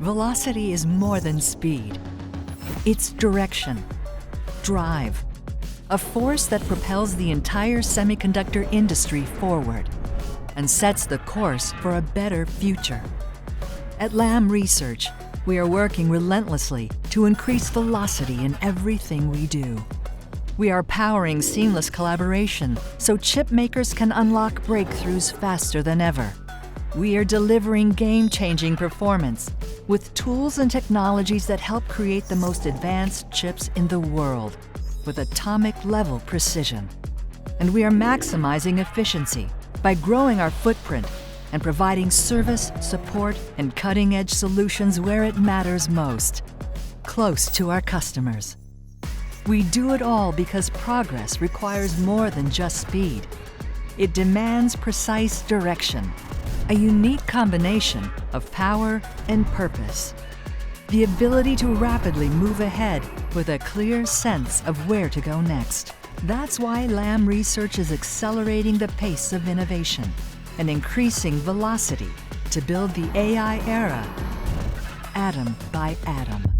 Velocity is more than speed. It's direction, drive, a force that propels the entire semiconductor industry forward and sets the course for a better future. At Lam Research, we are working relentlessly to increase velocity in everything we do. We are powering seamless collaboration so chip makers can unlock breakthroughs faster than ever. We are delivering game-changing performance with tools and technologies that help create the most advanced chips in the world with atomic-level precision. And we are maximizing efficiency by growing our footprint and providing service, support, and cutting-edge solutions where it matters most, close to our customers. We do it all because progress requires more than just speed. It demands precise direction, a unique combination of power and purpose. The ability to rapidly move ahead with a clear sense of where to go next. That's why Lam Research is accelerating the pace of innovation and increasing velocity to build the AI era, atom by atom.